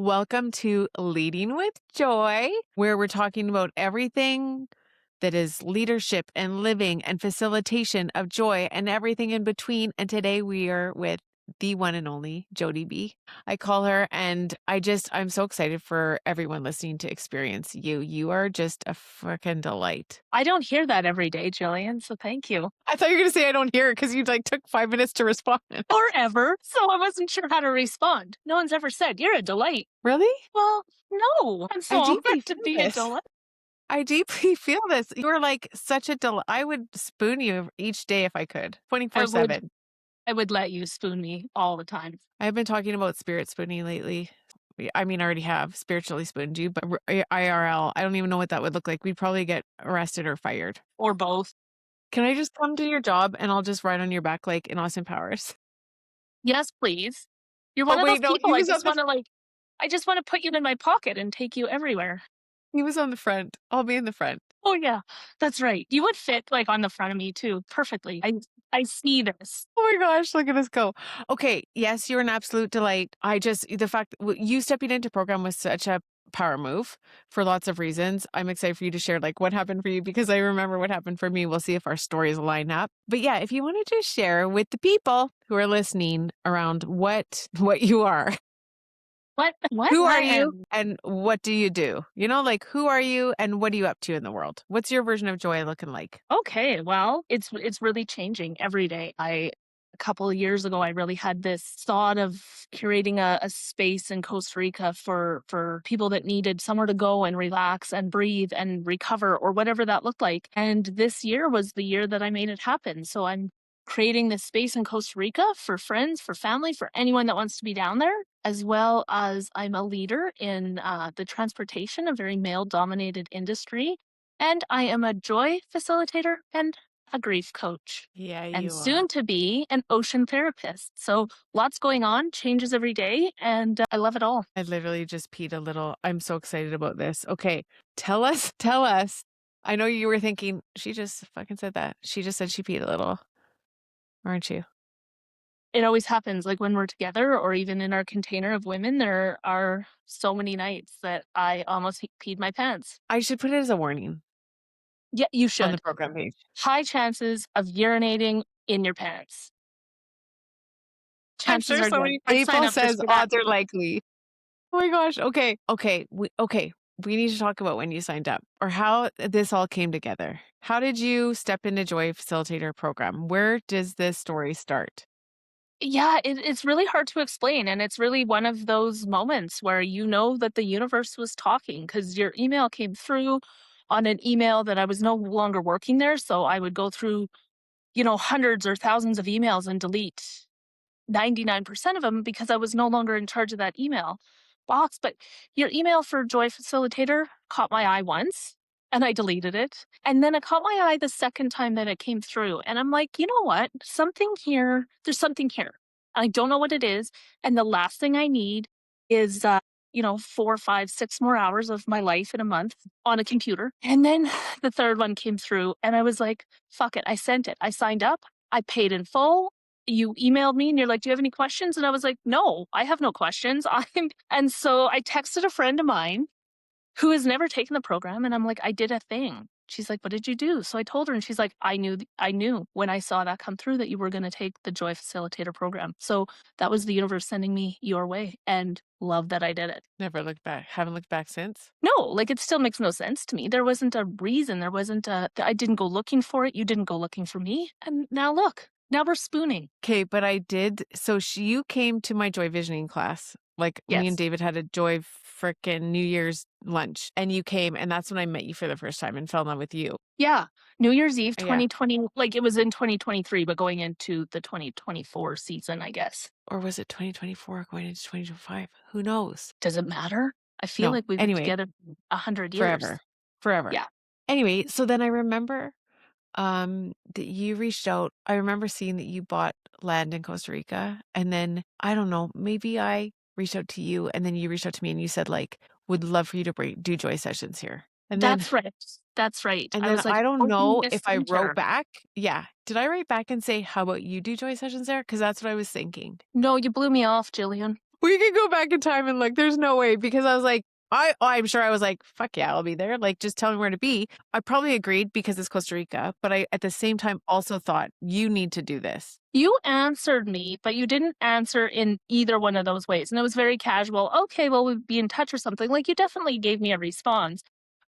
Welcome to Leading with Joy, where we're talking about everything that is leadership and living and facilitation of joy and everything in between. And today we are with the one and only Jodi B. I call her, and I'm so excited for everyone listening to experience you. You are just a freaking delight. I don't hear that every day, Jillian, so thank you. I thought you were going to say I don't hear it because you took 5 minutes to respond. Or ever, so I wasn't sure how to respond. No one's ever said, you're a delight. Really? Well, no, I'm so honored to be a delight. I deeply feel this. You're like such a delight. I would spoon you each day if I could, 24/7. I would let you spoon me all the time. I've been talking about spirit spooning lately. I mean, I already have spiritually spooned you, but IRL, I don't even know what that would look like. We'd probably get arrested or fired. Or both. Can I just come to your job and I'll just ride on your back like in Austin Powers? Yes, please. You're one of those No, people I just want to put you in my pocket and take you everywhere. he was on the front. I'll be in the front. Oh yeah, that's right. You would fit like on the front of me too, perfectly. I see this. Oh my gosh, look at us go. Okay, yes, you're an absolute delight. The fact you stepping into program was such a power move for lots of reasons. I'm excited for you to share like what happened for you because I remember what happened for me. We'll see if our stories line up. But yeah, if you wanted to share with the people who are listening around what you are. What? Who are you and what do you do? Like who are you and what are you up to in the world? What's your version of joy looking like? Okay, well, it's really changing every day. A couple of years ago, I really had this thought of curating a space in Costa Rica for people that needed somewhere to go and relax and breathe and recover or whatever that looked like. And this year was the year that I made it happen. So I'm creating this space in Costa Rica for friends, for family, for anyone that wants to be down there, as well as I'm a leader in the transportation, a very male-dominated industry. And I am a joy facilitator and a grief coach. Yeah, you And are. soon to be an ocean therapist. So lots going on, changes every day, and I love it all. I literally just peed a little. I'm so excited about this. Okay, tell us. I know you were thinking, she just fucking said that. She just said she peed a little, aren't you? It always happens, like when we're together or even in our container of women, there are so many nights that I almost peed my pants. I should put it as a warning Yeah, you on the should. program page. High chances of urinating in your pants. I'm Chances sure are good. somebody I'd sign people up just says for that. odds are likely. Oh my gosh. Okay. We need to talk about when you signed up or how this all came together. How did you step into Joy Facilitator program? Where does this story start? Yeah, it's really hard to explain. And it's really one of those moments where you know that the universe was talking because your email came through on an email that I was no longer working there. So I would go through, hundreds or thousands of emails and delete 99% of them because I was no longer in charge of that email box. But your email for Joy Facilitator caught my eye once and I deleted it. And then it caught my eye the second time that it came through. And I'm like, you know what? There's something here. I don't know what it is. And the last thing I need is, 4, 5, 6 more hours of my life in a month on a computer. And then the third one came through and I was like, fuck it. I sent it. I signed up. I paid in full. You emailed me and you're like, do you have any questions? And I was like, no, I have no questions. And so I texted a friend of mine who has never taken the program. And I'm like, I did a thing. She's like, what did you do? So I told her and she's like, I knew when I saw that come through that you were going to take the Joy Facilitator program. So that was the universe sending me your way and love that I did it. Never looked back. Haven't looked back since? No, like it still makes no sense to me. There wasn't a reason. I didn't go looking for it. You didn't go looking for me. And now look, now we're spooning. Okay, but I did. So you came to my joy visioning class. Like me and Yes. David had a joy frickin' New Year's lunch and you came and that's when I met you for the first time and fell in love with you. Yeah. New Year's Eve, Yeah. 2020, like it was in 2023, but going into the 2024 season, I guess. Or was it 2024 going into 2025? Who knows? Does it matter? I feel No. like we've been Anyway, together 100 years. Forever. Yeah. Anyway, so then I remember that you reached out. I remember seeing that you bought land in Costa Rica and then I don't know, maybe I reached out to you and then you reached out to me and you said like, would love for you to do joy sessions here. And then That's right. That's right. and I then was like, I don't open know this if I center. wrote back. Yeah. Did I write back and say, how about you do joy sessions there? Because that's what I was thinking. No, you blew me off, Jillian. We could go back in time and look. There's no way because I was like, I'm sure I was like, fuck yeah, I'll be there. Like, just tell me where to be. I probably agreed because it's Costa Rica, but I at the same time also thought you need to do this. You answered me, but you didn't answer in either one of those ways, and it was very casual, "Okay, well, we'll be in touch," or something, like, you definitely gave me a response,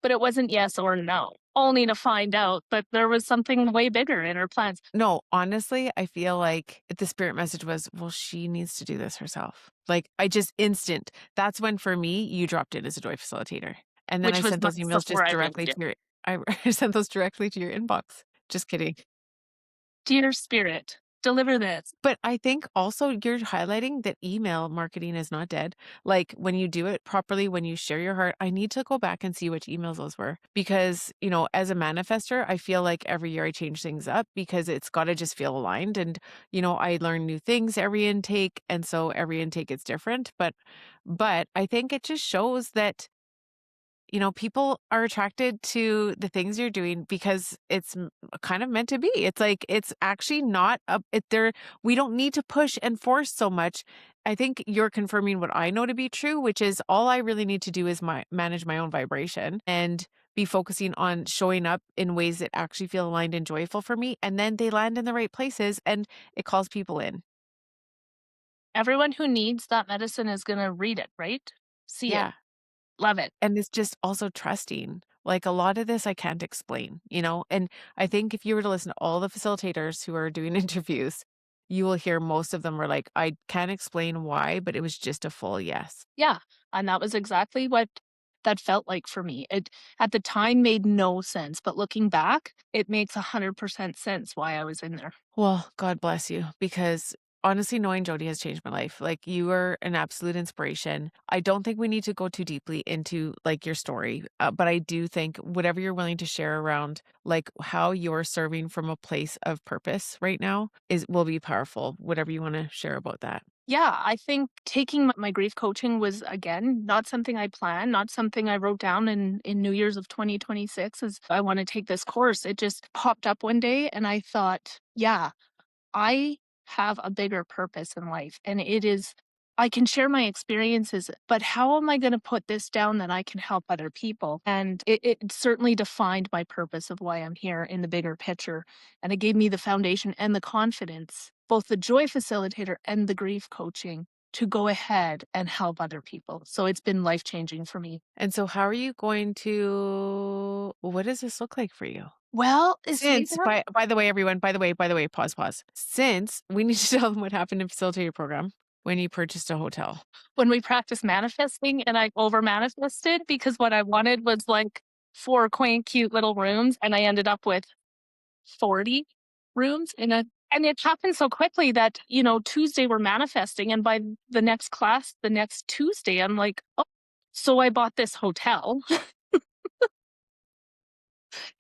but it wasn't yes or no, only to find out that there was something way bigger in her plans. No, honestly, I feel like the spirit message was, well, she needs to do this herself. Like, I just instant. That's when for me, you dropped in as a joy facilitator. And then I Which was sent those months emails before just I really directly did. to your I I sent those directly to your inbox. Just kidding. "Dear Spirit, deliver this." But I think also you're highlighting that email marketing is not dead. Like when you do it properly, when you share your heart, I need to go back and see which emails those were because, as a manifester, I feel like every year I change things up because it's got to just feel aligned. And, I learn new things every intake. And so every intake is different. But I think it just shows that people are attracted to the things you're doing because it's kind of meant to be. It's like it's actually not we don't need to push and force so much. I think you're confirming what I know to be true, which is all I really need to do is manage my own vibration and be focusing on showing up in ways that actually feel aligned and joyful for me. And then they land in the right places and it calls people in. Everyone who needs that medicine is gonna read it, right? See it, Yeah. love it. And it's just also trusting. Like a lot of this I can't explain, And I think if you were to listen to all the facilitators who are doing interviews, you will hear most of them were like, I can't explain why, but it was just a full yes. Yeah, and that was exactly what that felt like for me. It at the time made no sense, but looking back, it makes 100% sense why I was in there. Well, God bless you because honestly, knowing Jodi has changed my life. Like you are an absolute inspiration. I don't think we need to go too deeply into like your story, but I do think whatever you're willing to share around like how you're serving from a place of purpose right now is will be powerful. Whatever you want to share about that. Yeah, I think taking my grief coaching was, again, not something I planned, not something I wrote down in New Year's of 2026 as I wanna take this course. It just popped up one day and I thought, "Yeah, I have a bigger purpose in life, and it is I can share my experiences, but how am I gonna put this down that I can help other people?" And it certainly defined my purpose of why I'm here in the bigger picture, and it gave me the foundation and the confidence, both the joy facilitator and the grief coaching, to go ahead and help other people. So it's been life-changing for me. And so how are you going to what does this look like for you? Well, it's Since either by the way, everyone, by the way, pause. Since we need to tell them what happened in facilitator program when you purchased a hotel. when we practiced manifesting and I over manifested because what I wanted was like 4 quaint, cute little rooms, and I ended up with 40 rooms in a and it happened so quickly that, Tuesday we're manifesting, and by the next class, the next Tuesday, I'm like, "Oh, so I bought this hotel."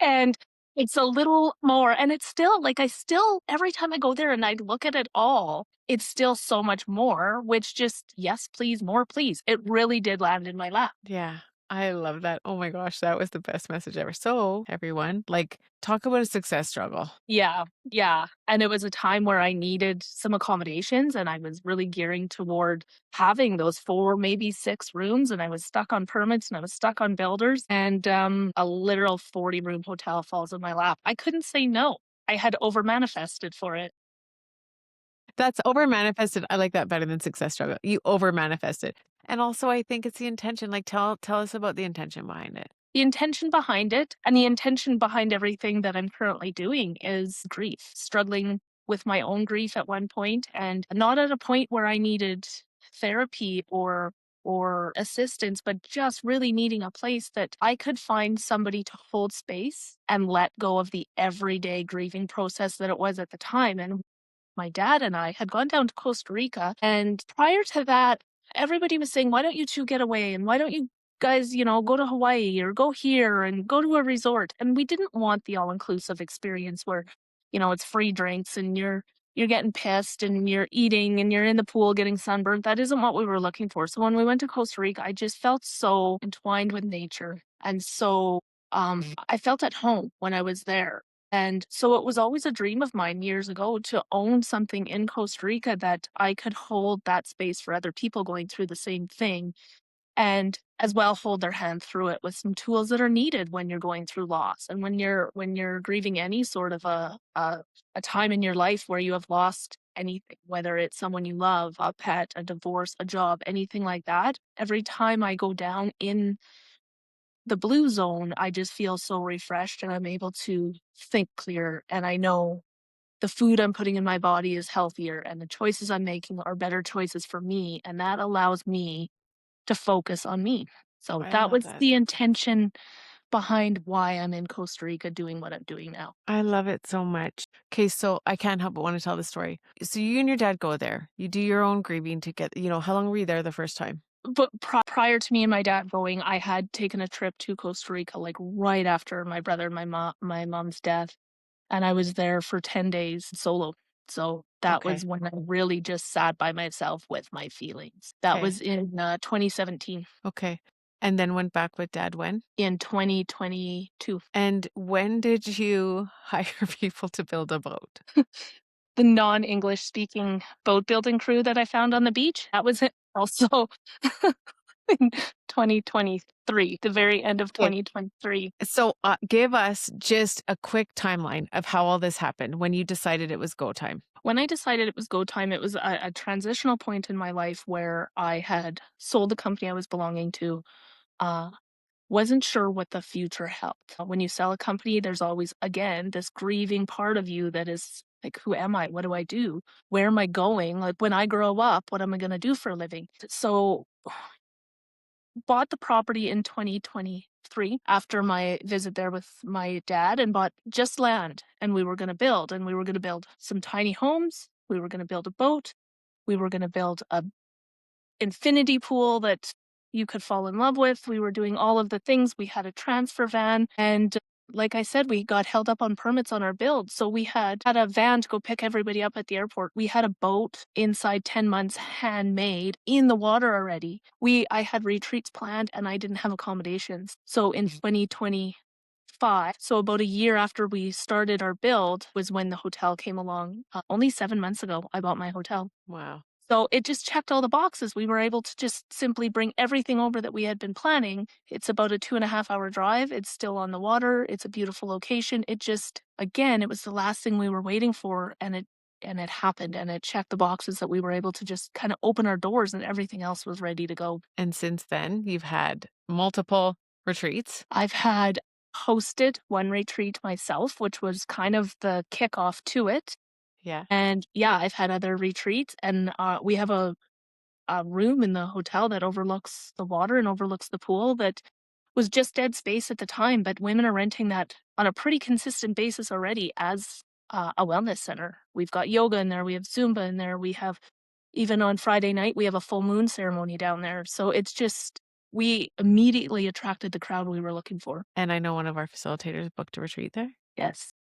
And it's a little more and it's still like, I still every time I go there and I look at it all, it's still so much more, which just, "Yes, please, more, please." It really did land in my lap. Yeah, I love that. Oh my gosh, that was the best message ever. So, everyone, like, talk about a success struggle. Yeah, yeah, and it was a time where I needed some accommodations, and I was really gearing toward having those 4, maybe 6 rooms, and I was stuck on permits, and I was stuck on builders, and, a literal 40-room hotel falls in my lap. I couldn't say no. I had over manifested for it. That's over manifested. I like that better than success struggle. You over manifested. And also, I think it's the intention. Like, tell us about the intention behind it. The intention behind it and the intention behind everything that I'm currently doing is grief, struggling with my own grief at one point and not at a point where I needed therapy or assistance, but just really needing a place that I could find somebody to hold space and let go of the everyday grieving process that it was at the time. And my dad and I had gone down to Costa Rica. And prior to that, everybody was saying, why don't you two get away? And why don't you guys, go to Hawaii or go here and go to a resort? And we didn't want the all inclusive experience where, it's free drinks and you're getting pissed and you're eating and you're in the pool getting sunburned. That isn't what we were looking for. So when we went to Costa Rica, I just felt so entwined with nature. And so I felt at home when I was there. And so it was always a dream of mine years ago to own something in Costa Rica that I could hold that space for other people going through the same thing, and as well hold their hand through it with some tools that are needed when you're going through loss and when you're grieving any sort of a time in your life where you have lost anything, whether it's someone you love, a pet, a divorce, a job, anything like that. Every time I go down in the blue zone, I just feel so refreshed and I'm able to think clear. And I know the food I'm putting in my body is healthier and the choices I'm making are better choices for me. And that allows me to focus on me. So I that love was that. the intention behind why I'm in Costa Rica doing what I'm doing now. I love it so much. Okay, so I can't help but want to tell the story. So you and your dad go there. You do your own grieving to get, how long were you there the first time? But prior to me and my dad going, I had taken a trip to Costa Rica like right after my brother and my mom's death, and I was there for 10 days solo. So that Okay. was when I really just sat by myself with my feelings. That Okay. was in 2017. Okay. And then went back with dad when? In 2022. And when did you hire people to build a boat? The non-English speaking boat building crew that I found on the beach, that was it also in 2023, the very end of Okay. 2023. So give us just a quick timeline of how all this happened when you decided it was go time. When I decided it was go time, it was a transitional point in my life where I had sold the company I was belonging to, uh, wasn't sure what the future held. When you sell a company, there's always, again, this grieving part of you that is like, who am I? What do I do? Where am I going? Like, when I grow up, what am I going to do for a living? So, bought the property in 2023 after my visit there with my dad and bought just land. And we were going to build, and we were going to build some tiny homes. We were going to build a boat. We were going to build a infinity pool that you could fall in love with. We were doing all of the things. We had a transfer van. And like I said, we got held up on permits on our build. So we had a van to go pick everybody up at the airport. We had a boat inside 10 months handmade in the water already. I had retreats planned and I didn't have accommodations. So in 2025, so about a year after we started our build was when the hotel came along. Only 7 months ago, I bought my hotel. Wow. So it just checked all the boxes. We were able to just simply bring everything over that we had been planning. It's about a 2.5 hour drive. It's still on the water. It's a beautiful location. It just, again, it was the last thing we were waiting for, and it happened, and it checked the boxes that we were able to just kind of open our doors, and everything else was ready to go. And since then, you've had multiple retreats. I've had hosted one retreat myself, which was kind of the kickoff to it. Yeah. And yeah, I've had other retreats, and we have a room in the hotel that overlooks the water and overlooks the pool that was just dead space at the time, but women are renting that on a pretty consistent basis already as a wellness center. We've got yoga in there, we have Zumba in there, we have even on Friday night we have a full moon ceremony down there. So it's just we immediately attracted the crowd we were looking for. And I know one of our facilitators booked a retreat there. Yes,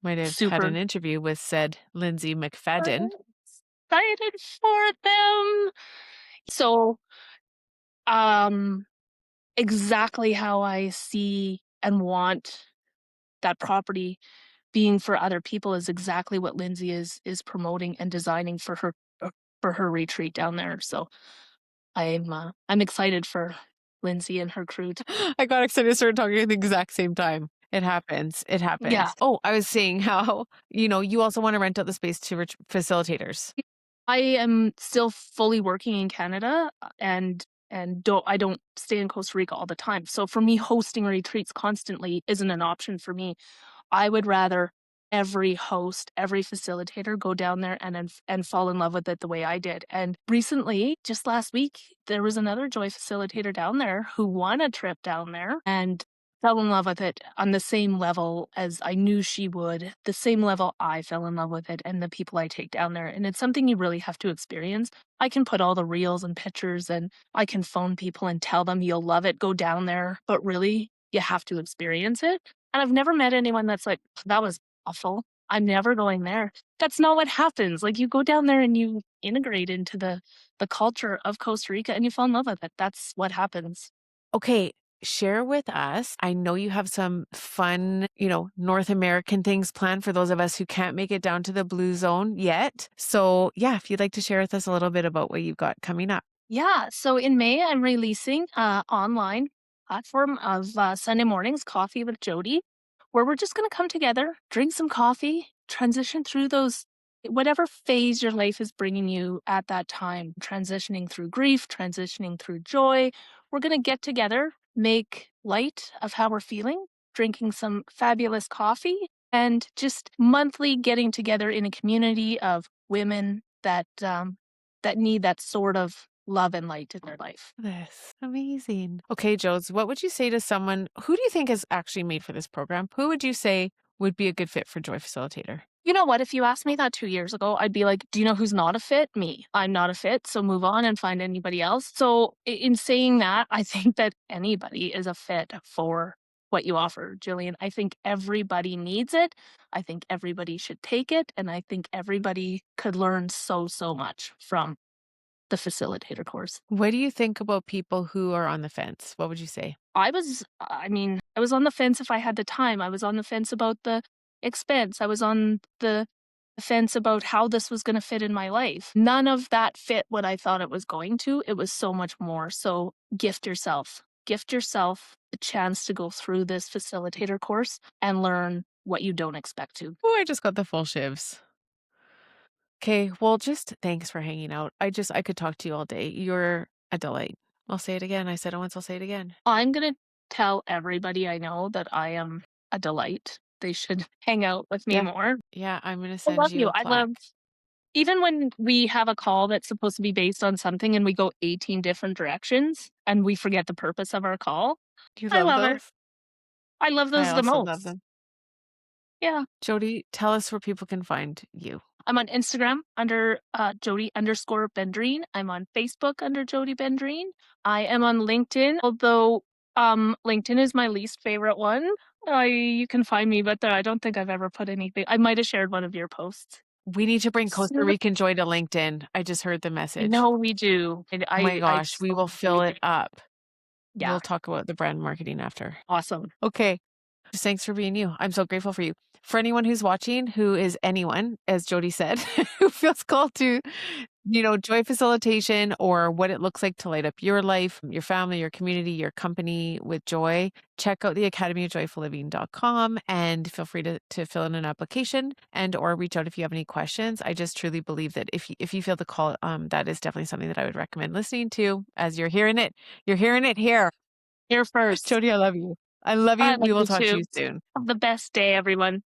Might have had an super interview with said Lindsay McFadden. excited for them. So, um, exactly how I see and want that property being for other people is exactly what Lindsay is promoting and designing for her retreat down there. So I'm excited for Lindsay and her crew. I got excited to start talking at the exact same time. It happens. It Yeah, happens. Oh, I was saying how, you also want to rent out the space to facilitators. I am still fully working in Canada, and don't stay in Costa Rica all the time. So for me, hosting retreats constantly isn't an option for me. I would rather every host, every facilitator go down there and fall in love with it the way I did. And recently, just last week, there was another joy facilitator down there who won a trip down there and fell in love with it on the same level as I knew she would, the same level I fell in love with it and the people I take down there. And it's something you really have to experience. I can put all the reels and pictures and I can phone people and tell them you'll love it, go down there, but really you have to experience it. And I've never met anyone that's like, that was awful. I'm never going there. That's not what happens. Like you go down there and you integrate into the culture of Costa Rica and you fall in love with it. That's what happens. Okay. share with us. I know you have some fun, North American things planned for those of us who can't make it down to the blue zone yet. So, yeah, if you'd like to share with us a little bit about what you've got coming up. Yeah, so in May, I'm releasing a online platform of Sunday mornings, Coffee with Jodi, where we're just going to come together, drink some coffee, transition through those whatever phase your life is bringing you at that time, transitioning through grief, transitioning through joy. We're going to get together, make light of how we're feeling, drinking some fabulous coffee, and just monthly getting together in a community of women that need that sort of love and light in their life. This amazing. Okay, Joes, what would you say to someone who do you think is actually made for this program? Who would you say would be a good fit for Joy Facilitator? You know what? If you asked me that 2 years ago, I'd be like, "Do you know who's not a fit? Me. I'm not a fit, so move on and find anybody else." So, in saying that, I think that anybody is a fit for what you offer, Jillian. I think everybody needs it. I think everybody should take it, and I think everybody could learn so, so much from the facilitator course. What do you think about people who are on the fence? What would you say? I was on the fence if I had the time. I was on the fence about the expense. I was on the fence about how this was gonna fit in my life. None of that fit what I thought it was going to. It was so much more. So gift yourself. Gift yourself the chance to go through this facilitator course and learn what you don't expect to. Oh, I just got the full shivs. Okay, well, just thanks for hanging out. I could talk to you all day. You're a delight. I'll say it again. I said it once, I'll say it again. I'm gonna tell everybody I know that I am a delight. They should hang out with me Yeah. more. Yeah, I'm gonna I send love you you. a I plaque. love even when we have a call that's supposed to be based on something and we go 18 different directions and we forget the purpose of our call, You I love love it. those? I love I those the also love most. them. Yeah. Jody, tell us where people can find you. I'm on Instagram under Jodi_Bendrien. I'm on Facebook under Jodi Bendrien. I am on LinkedIn, although LinkedIn is my least favorite one. You can find me, but there, I don't think I've ever put anything. I might have shared one of your posts. We need to bring Costa Soon. Rican joy to LinkedIn. I just heard the I message. know we do. And Oh my I gosh, we will fill we do. it up. Yeah, We'll talk about the brand marketing after. awesome. Okay. Just thanks for being you. I'm so grateful for you. For anyone who's watching, who is anyone, as Jody said, who feels called to, joy facilitation or what it looks like to light up your life, your family, your community, your company with joy, check out the academyofjoyfulliving.com and feel free to fill in an application and or reach out if you have any questions. I just truly believe that if you feel the call, that is definitely something that I would recommend listening to as you're hearing it. You're hearing it here. Here first. Jody, I love you. I love I you. love We will you talk to too. you soon. Have the best day, everyone.